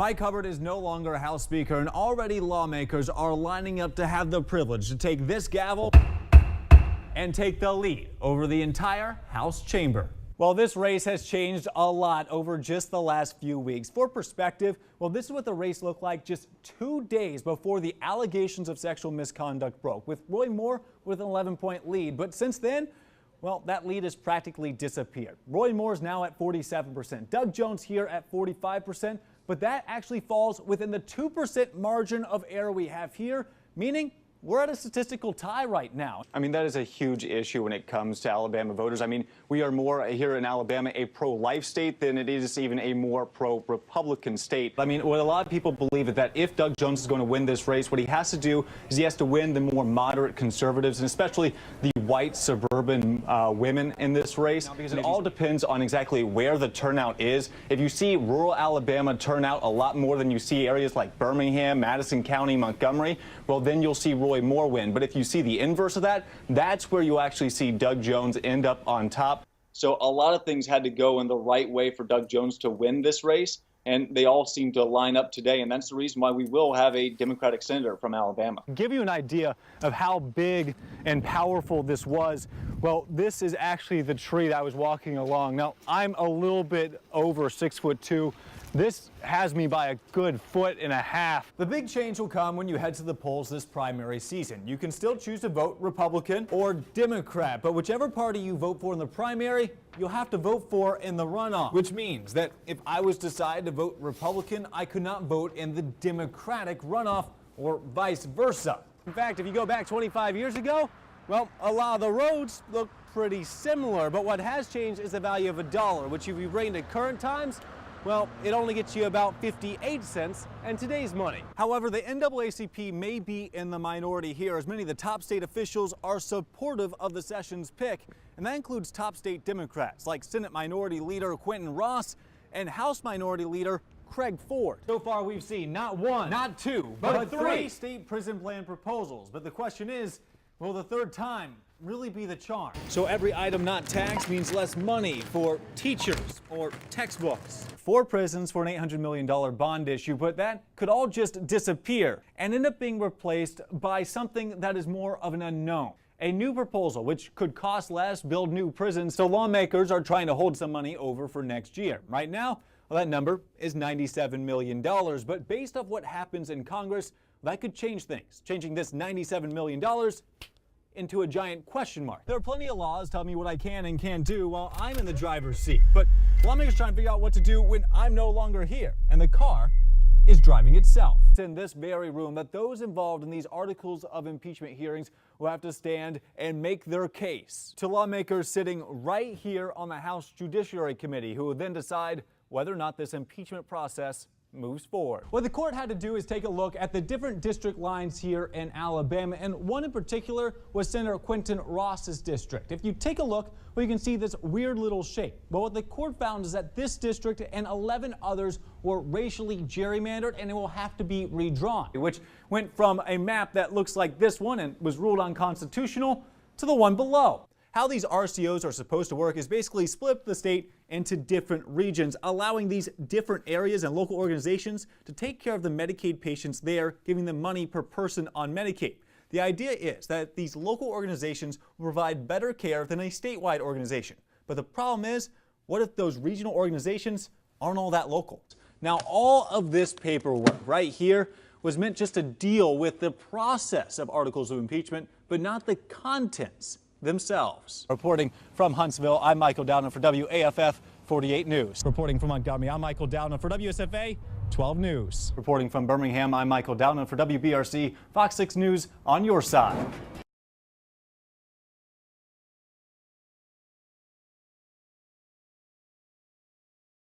Mike Hubbard is no longer a House Speaker, and already lawmakers are lining up to have the privilege to take this gavel and take the lead over the entire House chamber. Well, this race has changed a lot over just the last few weeks. For perspective, well, this is what the race looked like just 2 days before the allegations of sexual misconduct broke, with Roy Moore with an 11-point lead. But since then, well, that lead has practically disappeared. Roy Moore is now at 47%. Doug Jones here at 45%, but that actually falls within the 2% margin of error we have here, meaning we're at a statistical tie right now. I mean, that is a huge issue when it comes to Alabama voters. I mean, we are more here in Alabama a pro-life state than it is even a more pro-Republican state. I mean, what a lot of people believe is that if Doug Jones is going to win this race, what he has to do is he has to win the more moderate conservatives, and especially the white suburban women in this race, because it all depends on exactly where the turnout is. If you see rural Alabama turn out a lot more than you see areas like Birmingham, Madison County, Montgomery, well, then you'll see Roy Moore win. But if you see the inverse of that, that's where you actually see Doug Jones end up on top. So a lot of things had to go in the right way for Doug Jones to win this race, and they all seem to line up today, and that's the reason why we will have a Democratic senator from Alabama. To give you an idea of how big and powerful this was, well, this is actually the tree that I was walking along. Now, I'm a little bit over 6'2". This has me by a good 1.5 feet. The big change will come when you head to the polls this primary season. You can still choose to vote Republican or Democrat, but whichever party you vote for in the primary, you'll have to vote for in the runoff, which means that if I was to decide to vote Republican, I could not vote in the Democratic runoff or vice versa. In fact, if you go back 25 years ago, well, a lot of the roads look pretty similar, but what has changed is the value of $1, which if you bring to current times, well, it only gets you about 58 cents in today's money. However, the NAACP may be in the minority here, as many of the top state officials are supportive of the Sessions pick, and that includes top state Democrats like Senate Minority Leader Quentin Ross and House Minority Leader Craig Ford. So far, we've seen not one, not two, but three state prison plan proposals. But the question is, will the third time really be the charm? So every item not taxed means less money for teachers or textbooks. 4 prisons for an $800 million bond issue, but that could all just disappear and end up being replaced by something that is more of an unknown. A new proposal which could cost less, build new prisons, so lawmakers are trying to hold some money over for next year. Right now, well, that number is $97 million, but based off what happens in Congress, that could change things, changing this $97 million into a giant question mark. There are plenty of laws telling me what I can and can't do while I'm in the driver's seat, but lawmakers trying to figure out what to do when I'm no longer here and the car is driving itself. It's in this very room that those involved in these articles of impeachment hearings will have to stand and make their case to lawmakers sitting right here on the House Judiciary Committee, who will then decide whether or not this impeachment process moves forward. What the court had to do is take a look at the different district lines here in Alabama, and one in particular was Senator Quentin Ross's district. If you take a look, well, you can see this weird little shape. But what the court found is that this district and 11 others were racially gerrymandered, and it will have to be redrawn, which went from a map that looks like this one and was ruled unconstitutional to the one below. How these RCOs are supposed to work is basically split the state into different regions, allowing these different areas and local organizations to take care of the Medicaid patients there, giving them money per person on Medicaid. The idea is that these local organizations will provide better care than a statewide organization. But the problem is, what if those regional organizations aren't all that local? Now, all of this paperwork right here was meant just to deal with the process of articles of impeachment, but not the contents themselves. Reporting from Huntsville, I'm Michael Downer for WAFF 48 News. Reporting from Montgomery, I'm Michael Downer for WSFA 12 News. Reporting from Birmingham, I'm Michael Downer for WBRC Fox 6 News on your side.